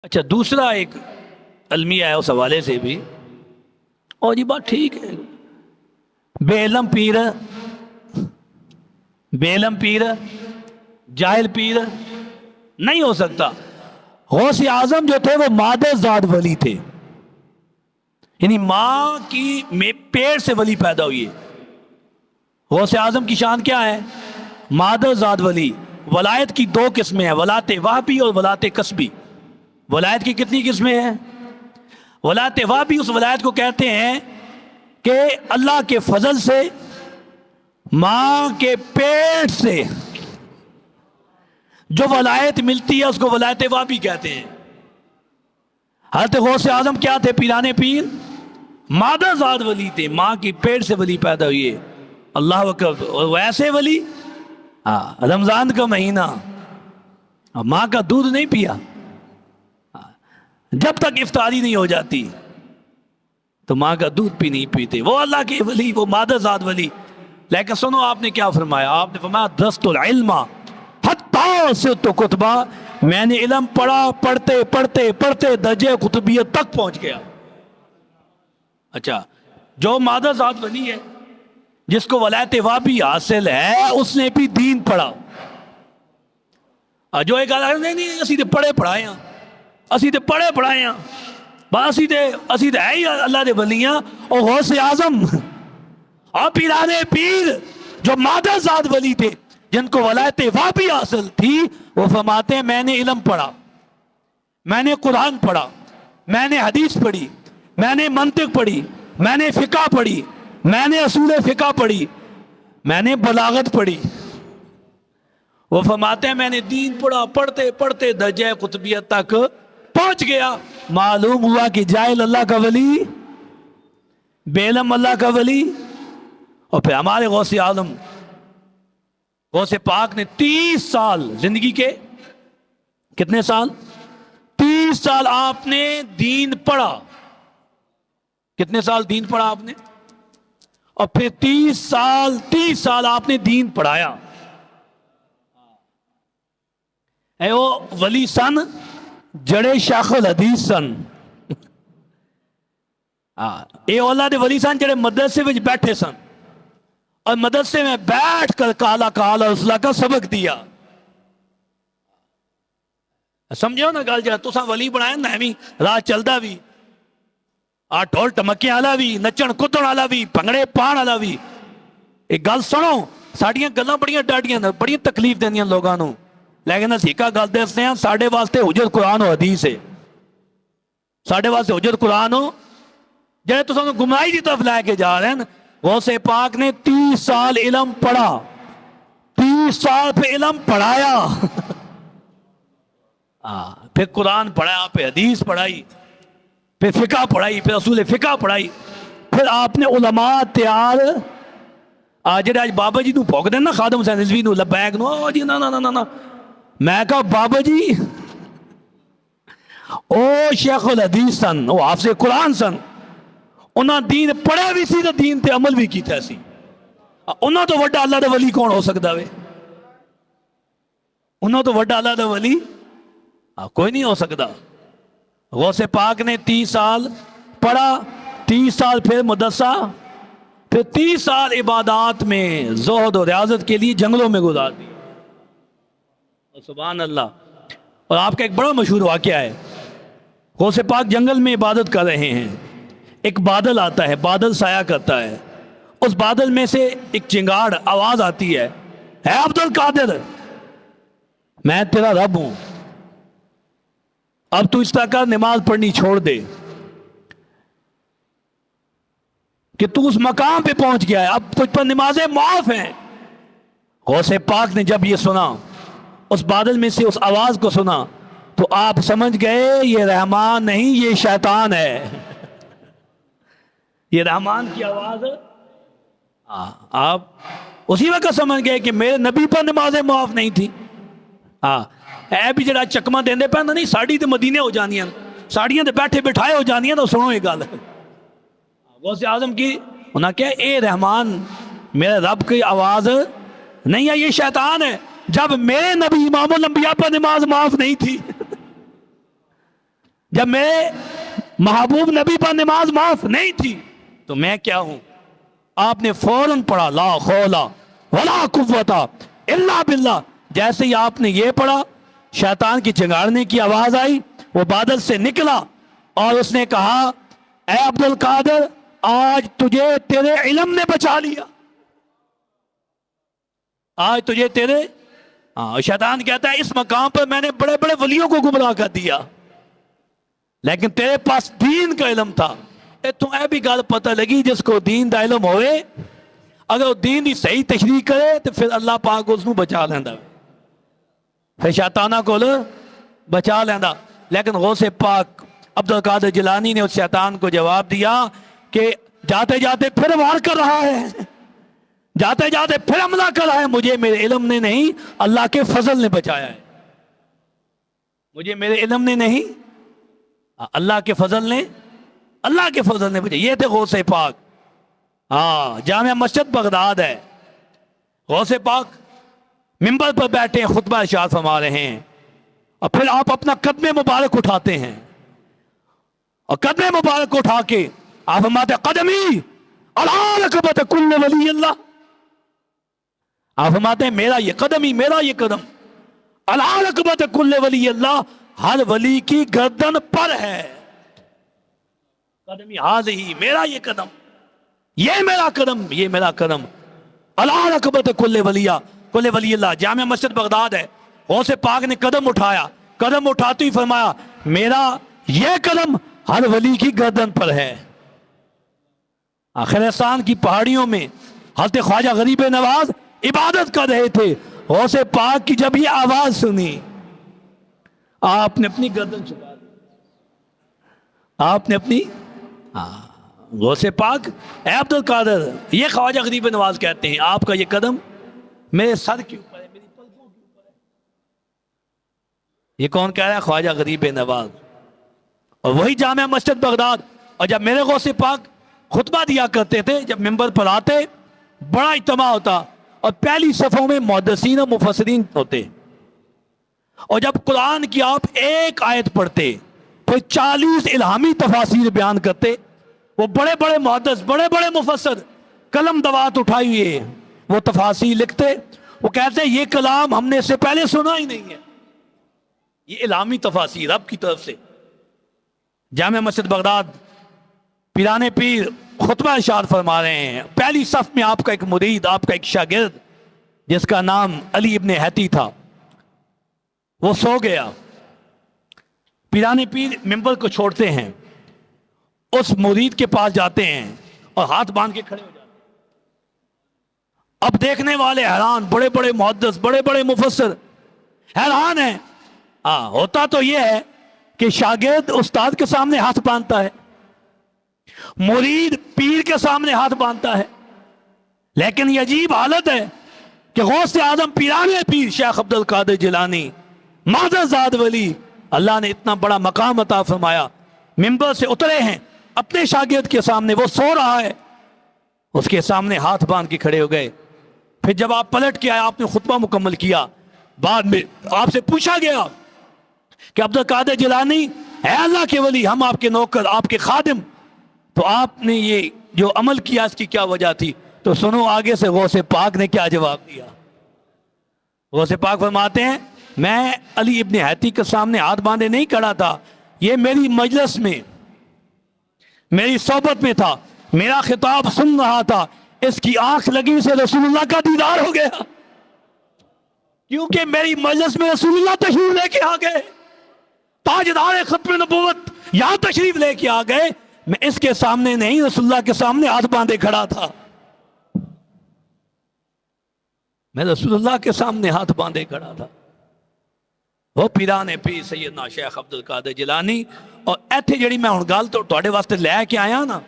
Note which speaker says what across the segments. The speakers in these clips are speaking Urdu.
Speaker 1: اچھا، دوسرا ایک المیہ ہے اس حوالے سے بھی، اور یہ بات ٹھیک ہے، بے علم پیر، بے علم پیر، جاہل پیر نہیں ہو سکتا۔ غوث اعظم جو تھے وہ مادر ذات ولی تھے، یعنی ماں کی پیٹ سے ولی پیدا ہوئی ہے۔ غوث اعظم کی شان کیا ہے؟ مادر ذات ولی۔ ولایت کی دو قسمیں ہیں، ولایت وہبی اور ولایت کسبی۔ ولایت کی کتنی قسمیں ہیں؟ ولایت وہبی اس ولایت کو کہتے ہیں کہ اللہ کے فضل سے ماں کے پیٹ سے جو ولایت ملتی ہے اس کو ولایت وہبی کہتے ہیں۔ حضرت غوث اعظم کیا تھے؟ پیرانے پیر مادر ذات ولی تھے، ماں کی پیٹ سے ولی پیدا ہوئی ہے۔ اللہ اکبر۔ اور ویسے ولی رمضان کا مہینہ ماں کا دودھ نہیں پیا، جب تک افطاری نہیں ہو جاتی تو ماں کا دودھ بھی نہیں پیتے، وہ اللہ کے ولی، وہ مادر ذات ولی۔ لیکن سنو آپ نے کیا فرمایا؟ آپ نے فرمایا درست العلم حتی صرت کتبہ، میں نے علم پڑھا، پڑھتے پڑھتے پڑھتے درجہ قطبیت تک پہنچ گیا۔ اچھا، جو مادر ذات ولی ہے، جس کو ولایت وہبی حاصل ہے، اس نے بھی دین پڑھا۔ جو ایک نہیں اسی تے پڑھے پڑھائے ہیں، اسی تے پڑھے پڑھائے ہیں، بس اسی تے ہے ہی اللہ دے ولیاں۔ اور غوث اعظم اور پیرانے پیر جو مادر ذات ولی تھے، جن کو ولایت وہبی حاصل تھی، وہ فرماتے ہیں میں نے علم پڑھا، میں نے قرآن پڑھا، میں نے حدیث پڑھی، میں نے منطق پڑھی، میں نے فقہ پڑھی، میں نے اصول فقہ پڑھی، میں نے بلاغت پڑھی۔ وہ فرماتے ہیں میں نے دین پڑھا، پڑھتے پڑھتے درجہ قطبیت تک پہنچ گیا۔ معلوم ہوا کہ جاہل اللہ کا ولی، بے علم اللہ کا ولی۔ اور پھر ہمارے غوث اعظم، غوث پاک نے 30 سال زندگی کے، کتنے سال؟ 30 سال آپ نے دین پڑھا۔ کتنے سال دین پڑھا آپ نے؟ اور پھر 30 سال آپ نے دین پڑھایا۔ اے وہ ولی سن جڑے شیخ الحدیث سن، اے اولاد ولی سن جڑے مدرسے میں بیٹھے سن، اور مدرسے میں بیٹھ کر کالا کالا رسول کا سبق دیا۔ سمجھو نا گل، جڑا تساں ولی بنایا نا، ایویں راہ چلدا بھی، ڈھول ٹمکے والا بھی، نچن کدن والا بھی، بھنگڑے پان والا بھی۔ ایک گل سنو، ساڈیاں گلاں بڑیاں ڈاڈیاں بڑی تکلیف دیندیاں لوگاں نو، لیکن اسی گل دستے ہیں، ساڈے واسطے حجت قرآن و حدیث ہے۔ ساڈے واسطے حجت قرآن ہو جڑے تساں نو گمراہی دی طرف لے کے جا رہے ہیں۔ غوث پاک نے 30 سال علم پڑھا، 30 سال پہ علم پڑھایا، پھر قرآن پڑھایا، پھر حدیث پڑھائی، پھر فقہ پڑھائی، پھر اصول فقہ پڑھائی۔ پھر آپ نے علماء تیار، جڑے آج بابا جی نو بھوک دین نا، خادم حسین رضوی نو، لبیک نو، جی نا نا نا نا، میں کہا بابا جی او شیخ الحدیث سن، او حافظ قرآن سن، انہاں دین پڑھا بھی سی تو دین تے عمل بھی کیتا سی۔ انہاں تو وڈا اللہ دا ولی کون ہو سکتا وے؟ انہاں تو وڈا اللہ دا ولی کوئی نہیں ہو سکتا۔ غوث پاک نے 30 سال پڑھا، 30 سال پھر مدرسہ، پھر 30 سال عبادات میں، زہد و ریاضت کے لیے جنگلوں میں گزار دی۔ سبحان اللہ۔ اور آپ کا ایک بڑا مشہور واقعہ ہے، غوث پاک جنگل میں عبادت کر رہے ہیں، ایک بادل آتا ہے، بادل سایہ کرتا ہے، اس بادل میں سے ایک چنگاڑ آواز آتی ہے، اے عبد القادر، میں تیرا رب ہوں، اب تو اس طرح کا نماز پڑھنی چھوڑ دے کہ تو اس مقام پہ پہنچ گیا ہے، اب تجھ پر نمازیں معاف ہیں۔ غوث پاک نے جب یہ سنا، اس بادل میں سے اس آواز کو سنا، تو آپ سمجھ گئے یہ رحمان نہیں، یہ شیطان ہے۔ یہ رحمان کی آواز ہے۔ آپ اسی وقت سمجھ گئے کہ میرے نبی پر نمازیں معاف نہیں تھی۔ اے بھی جڑا چکما دیندے پہنا نہیں، ساڑی تے مدینے ہو جانیاں، ساڑیاں تے بیٹھے بٹھائے ہو جانیاں، تو سنو یہ گل۔ غوث اعظم کی انہاں کہا اے رحمان، میرے رب کی آواز نہیں ہے، یہ شیطان ہے، جب میرے نبی امام الانبیاء پر نماز معاف نہیں تھی۔ جب میرے محبوب نبی پر نماز معاف نہیں تھی تو میں کیا ہوں؟ آپ نے فوراً پڑھا لا حول ولا قوت الا باللہ. جیسے ہی آپ نے یہ پڑھا شیطان کی چنگاڑنے کی آواز آئی، وہ بادل سے نکلا اور اس نے کہا اے عبد القادر آج تجھے تیرے علم نے بچا لیا، آج تجھے تیرے شیطان کہتا ہے اس مقام پر میں نے بڑے بڑے ولیوں کو گمراہ کر دیا لیکن تیرے پاس دین کا علم تھا. تو اے بھی گل پتہ لگی جس کو دین دا علم ہوئے اگر وہ دین دی صحیح تشریح کرے تو پھر اللہ پاک اس کو بچا لینا، پھر شیطانہ کو بچا لینا. لیکن غوث پاک عبد القادر جیلانی نے اس شیطان کو جواب دیا کہ جاتے جاتے پھر وار کر رہا ہے، جاتے جاتے پھر حملہ کر رہا ہے، مجھے میرے علم نے نہیں اللہ کے فضل نے بچایا ہے، مجھے میرے علم نے نہیں اللہ کے فضل نے، اللہ کے فضل نے بچایا. یہ تھے غوث پاک. جامع مسجد بغداد ہے. غوث پاک منبر پر بیٹھے خطبہ ارشاد فرما رہے ہیں اور پھر آپ اپنا قدم مبارک اٹھاتے ہیں اور قدم مبارک اٹھا کے آپ فرماتے قدمی علی رکبت کل ولی اللہ. آپ فرماتے ہیں میرا یہ قدم ہی، میرا یہ قدم علی رکبت کل ولی اللہ، ہر ولی کی گردن پر ہے. قدمی ہی میرا یہ قدم، یہ میرا قدم، یہ میرا قدم علی رکبت کل ولی اللہ. جامع مسجد بغداد ہے. غوث پاک نے قدم اٹھایا، قدم اٹھاتے ہی فرمایا میرا یہ قدم ہر ولی کی گردن پر ہے. خراسان کی پہاڑیوں میں حضرت خواجہ غریب نواز عبادت کر رہے تھے. غوث پاک کی جب یہ آواز سنی آپ نے اپنی گردن چھپا دی، آپ نے اپنی غوث پاک اے عبد القادر، یہ خواجہ غریب نواز کہتے ہیں آپ کا یہ قدم میرے سر کے اوپر ہے، میری پلکوں کے اوپر ہے. یہ کون کہہ رہا ہے؟ خواجہ غریب نواز. اور وہی جامع مسجد بغداد. اور جب میرے غوث پاک خطبہ دیا کرتے تھے، جب منبر پر آتے بڑا اجتماع ہوتا اور پہلی صفوں میں محدثین و مفسرین ہوتے، اور جب قرآن کی آپ ایک آیت پڑھتے پھر 40 الہامی تفاسیر بیان کرتے. وہ بڑے بڑے محدث، بڑے بڑے مفسر قلم دوات اٹھائی ہوئے وہ تفاسیر لکھتے. وہ کہتے یہ کلام ہم نے اس سے پہلے سنا ہی نہیں ہے. یہ الہامی تفاسیر رب کی طرف سے. جامع مسجد بغداد پیران پیر خطبہ ارشاد فرما رہے ہیں. پہلی صف میں آپ کا ایک مرید، آپ کا ایک شاگرد جس کا نام علی ابن حیتی تھا، وہ سو گیا. پیران پیر منبر کو چھوڑتے ہیں، اس مرید کے پاس جاتے ہیں اور ہاتھ باندھ کے کھڑے ہو جاتے ہیں. اب دیکھنے والے حیران، بڑے بڑے محدث، بڑے بڑے مفسر حیران ہیں. ہوتا تو یہ ہے کہ شاگرد استاد کے سامنے ہاتھ باندھتا ہے، مرید پیر کے سامنے ہاتھ باندھتا ہے، لیکن یہ عجیب حالت ہے کہ غوث اعظم پیران پیر شیخ عبد القادر جیلانی معزز ذات ولی، اللہ نے اتنا بڑا مقام عطا فرمایا، منبر سے اترے ہیں اپنے شاگرد کے سامنے، وہ سو رہا ہے، اس کے سامنے ہاتھ باندھ کے کھڑے ہو گئے. پھر جب آپ پلٹ کے آئے، آپ نے خطبہ مکمل کیا، بعد میں آپ سے پوچھا گیا کہ عبد القادر جیلانی اے اللہ کے ولی، ہم آپ کے نوکر، آپ کے خادم، تو آپ نے یہ جو عمل کیا اس کی کیا وجہ تھی؟ تو سنو آگے سے غوث پاک نے کیا جواب دیا. غوث پاک فرماتے ہیں میں علی ابن حیتی کے سامنے ہاتھ باندھے نہیں کھڑا تھا، یہ میری مجلس میں، میری صحبت میں تھا، میرا خطاب سن رہا تھا، اس کی آنکھ لگی سے رسول اللہ کا دیدار ہو گیا، کیونکہ میری مجلس میں رسول اللہ تشریف لے کے آ گئے، تاجدار ختم نبوت یہاں تشریف لے کے آ گئے، میں اس کے سامنے نہیں رسول اللہ کے سامنے ہاتھ باندھے کھڑا تھا، میں رسول اللہ کے سامنے ہاتھ باندھے کھڑا تھا. وہ پیران پیر سیدنا شیخ عبد القادر جیلانی. اور ایتھے جڑی میں ہن گل تو تواڈے واسطے لے کے آیا نا،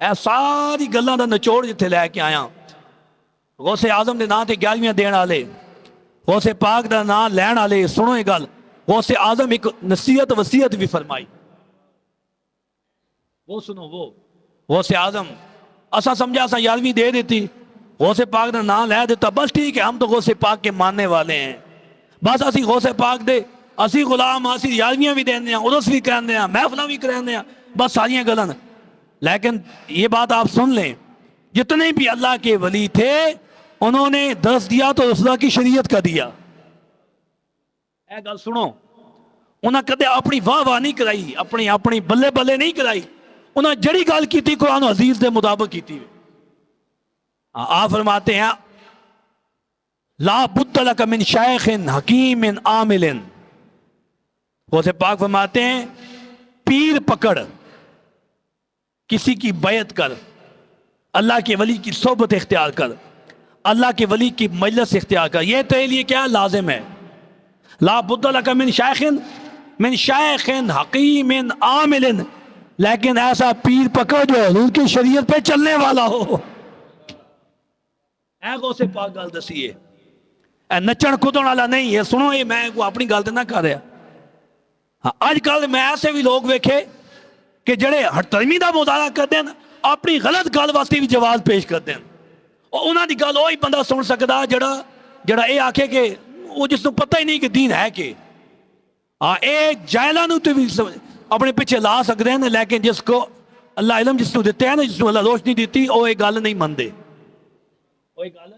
Speaker 1: اے ساری گلاں دا نچوڑ جتھے لے کے آیا، غوث اعظم دے نام تے 11ویں دین والے، غوث پاک دا نام لین والے، سنو یہ گل، غوث اعظم ایک نصیحت وصیت بھی فرمائی. وہ سنو، وہ غوث اعظم اسا سمجھا اسا 11ویں دے دیتی، غوث پاک دا نام لے دیتا، بس ٹھیک ہے ہم تو غوث پاک کے ماننے والے ہیں، بس اسی غوث پاک دے اسی غلام اسی یارویاں بھی دینے ہیں، ادرس بھی کرانے ہیں، محفلیں بھی کرانے ہیں، بس ساریاں گلن۔ لیکن یہ بات آپ سن لیں، جتنے بھی اللہ کے ولی تھے انہوں نے درس دیا تو رسول اللہ کی شریعت کا دیا۔ اے گل سنو، انہاں کدے اپنی واہ واہ نہیں کرائی، اپنی بلے بلے نہیں کرائی، انہاں جڑی گل کی تھی قرآن و حدیث دے مطابق کی تھی۔ آپ فرماتے ہیں لا بد لک من شیخ حکیم عامل، غوث پاک فرماتے ہیں پیر پکڑ، کسی کی بیعت کر، اللہ کے ولی کی صحبت اختیار کر، اللہ کے ولی کی مجلس اختیار کر، یہ تیرے لیے کیا لازم ہے۔ لا بد لک من شیخ حکیم عامل، لیکن ایسا پیر پکڑ جو حضور کی شریعت پہ چلنے والا ہو۔ اے غوث پاک گل دسی ہے، اے نچن کودن والا نہیں ہے۔ سنو یہ میں اپنی گل نہ کر رہا، اج کل میں ایسے بھی لوگ ویکھے کہ جڑے ہٹرمی دا مظاہرہ کرتے ہیں اپنی غلط گل واسطے بھی جواز پیش کرتے ہیں، اور انہاں دی گل وہی بندہ سن سکدا جڑا یہ آکھے کہ وہ جس کو پتہ ہی نہیں کہ دین ہے کہ ایک جاہلاں نوں تے بھی اپنے پیچھے لا سکتے ہیں، لیکن جس کو اللہ علم جس کو دیتے ہیں نا، جس کو اللہ روشنی دیتی وہ یہ گل نہیں مندے۔ وہی گل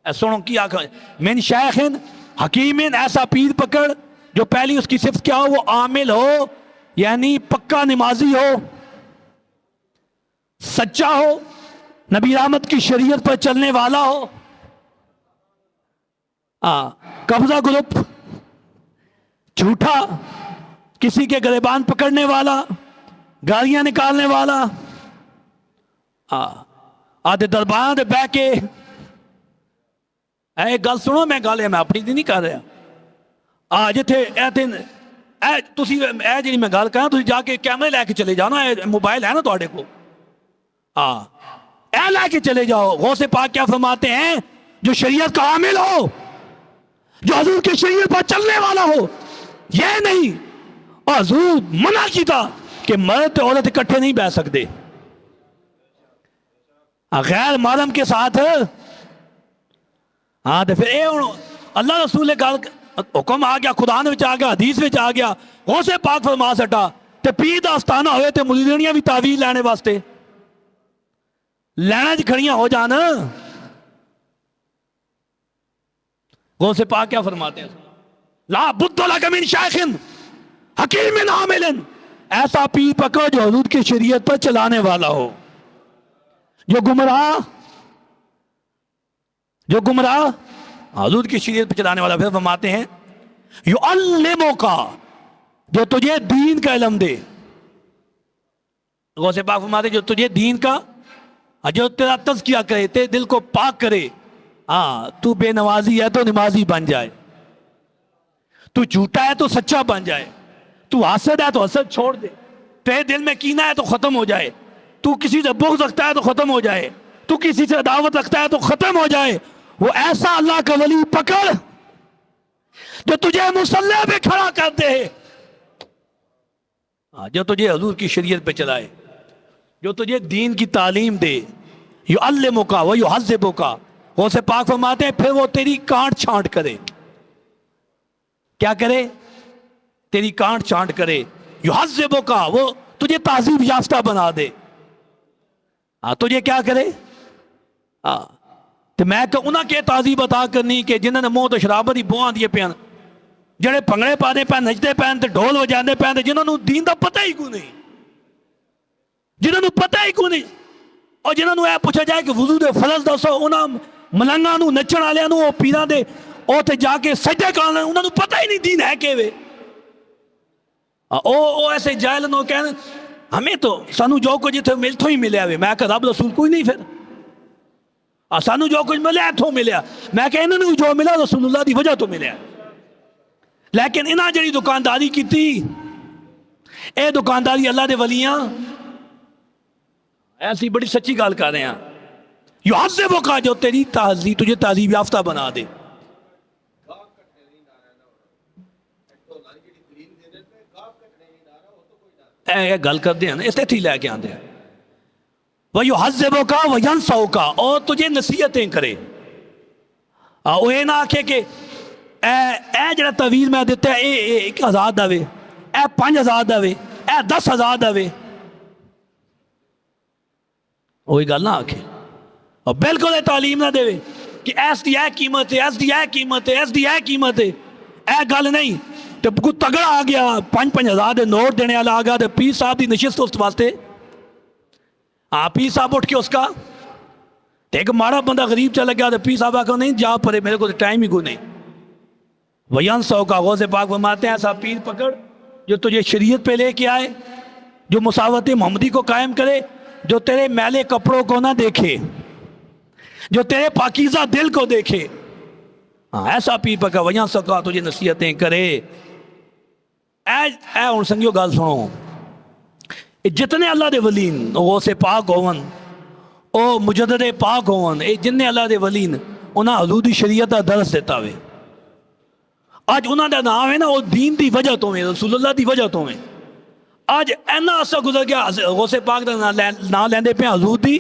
Speaker 1: سنو کی آخر من شیخ حکیم، ایسا پیر پکڑ جو پہلی اس کی صفت کیا ہو، وہ عامل ہو، یعنی پکا نمازی ہو، سچا ہو، نبی رحمت کی شریعت پر چلنے والا ہو، قبضہ گروپ، جھوٹا، کسی کے گریبان پکڑنے والا، گالیاں نکالنے والا، آدھے دربار دے بہ کے اے گل سنو، میں گل میں اپنی دی نہیں کر رہا، جتھے تسی اے جی میں گل کہاں، تسی جا کے کیمرے لے کے چلے جاؤ نا، موبائل ہے نا تواڈے کو، اے لے کے چلے جاؤ۔ غوث پاک کیا فرماتے ہیں، جو شریعت کا عامل ہو، جو حضور کی شریعت پر چلنے والا ہو، یہ نہیں، اور حضور منع کی تھا کہ مرد اور عورت اکٹھے نہیں بیٹھ سکتے، غیر محرم کے ساتھ۔ تو پھر اللہ رسول نے گل حکم آ گیا، خدا نے آ گیا، حدیث میں آ گیا، غوث پاک فرما سٹا تے پیر دا آستانہ ہوئے تے مریدیاں بھی تعویذ لینے واسطے لینا چ کھڑیاں ہو جان۔ غوث پاک کیا فرماتے ہیں، لا بد لک من شیخ حکیم عامل، ایسا پیر پکڑو جو حضور کی شریعت پر چلانے والا ہو، جو گمراہ حضور کی شریعت پر چلانے والا۔ پھر فرماتے ہیں یعلمک، جو تجھے دین کا علم دے۔ غوث پاک فرماتے ہیں جو تجھے دین کا، جو تیرا تزکیہ کرے، تیرے دل کو پاک کرے، تو بے نمازی ہے تو نمازی بن جائے، تو جھوٹا ہے تو سچا بن جائے، تو حاسد ہے تو حسد چھوڑ دے، تیرے دل میں کینہ ہے تو ختم ہو جائے، تو کسی سے بغض رکھتا ہے تو ختم ہو جائے، تو کسی سے عداوت رکھتا ہے تو ختم ہو جائے۔ وہ ایسا اللہ کا ولی پکڑ جو تجھے مصلی پہ کھڑا کر دے، جو تجھے حضور کی شریعت پہ چلائے، جو تجھے دین کی تعلیم دے، یعلمک و یہذبک۔ غوث پاک فرماتے ہیں پھر وہ تیری کانٹ چھانٹ کرے۔ کیا کرے؟ تیری کانٹ چھانٹ کرے۔ یہذبک، وہ تجھے تہذیب یافتہ بنا دے۔ تجھے کیا کرے؟ تو میں کہ انہاں کے تہذیب عطا کرنی کہ جنہوں نے منہ تو شرابت ہی بوہاں دیے پین، جڑے پنگڑے پانے پین، نچتے پین تے ڈھول وجاندے پین، جنہوں نے دین دا پتہ ہی کو نہیں، جنہوں نے پتہ ہی کو نہیں، اور جنہوں نے پوچھا جائے کہ وضو دے فرض دسو، انہاں ملنگاں نو، نچن والےاں نو، پیراں دے او تے جا کے سجدے کرن، انہاں نو پتہ ہی نہیں دین ہے کیویں۔ او ایسے جاہل نو کہن ہمیں تو سانو جو کچھ اتنے ملتوں ہی ملیا ہوئے، میں کہ رب رسول کوئی نہیں، پھر سانو جو کچھ ملیا اتوں ملیا، میں کہ انہوں نے جو ملا رسول اللہ دی وجہ تو ملیا۔ لیکن انہاں جڑی دکانداری کی تھی، اے دکانداری اللہ دے ولیاں ایسی بڑی سچی گال کر رہے ہیں، یعذبک، جو تیری تہذیب، تجھے تہذیب یافتہ بنا دے۔ اے گل کرتے ہیں نا، اس طرح لے کے آتے ہیں، وَيُحَذِّبُكَ وَيَنْسَوْكَ، اور تجھے نصیحتیں کرے۔ وہ یہ نہ آکھے کہ ਇਹ ਜਿਹੜਾ ਤਵੀਜ਼ ਮੈਂ ਦਿੱਤਾ ਇਹ 1000 ਦਾ ਵੇ, ਇਹ 5000 ਦਾ ਵੇ, ਇਹ 10000 ਦਾ ਵੇ। وہی گل نہ آکھے اور بالکل تعلیم نہ دے کہ ایس دی اے قیمت ہے، ایس دی اے قیمت ہے، ایس دی اے قیمت ہے، اے گل نہیں۔ تو کوئی تگڑا آ گیا 5,000 دے نوٹ دینے والا آ گیا تو پیر صاحب دی نشست اس واسطے، ہاں پیر صاحب اٹھ کے اس کا ایک ماڑا بندہ غریب چلا گیا تو پیر صاحب آ نہیں جا پڑے، میرے کو ٹائم ہی کوئی نہیں۔ ویان سو کا غوث پاک فرماتے ہیں ایسا پیر پکڑ جو تجھے شریعت پہ لے کے آئے، جو مساوات محمدی کو قائم کرے، جو تیرے میلے کپڑوں کو نہ دیکھے، جو تیرے پاکیزہ دل کو دیکھے، ایسا پیر پکا ویاں سکا تجھے نصیحتیں کرے۔ اے ہن سنگیو گل سنو، جتنے اللہ دے ولین غوث پاک ہون، او مجدد پاک ہون، اے جن اللہ دے ولین انہاں حضور دی شریعت دا درس دیتا ہوئے۔ آج انہاں دا نام ہے نا، وہ دین دی وجہ تو ہیں، رسول اللہ دی وجہ تو ہیں۔ آج اینا عرصہ گزر گیا غوث پاک دا نام لیندے پہ حضور دی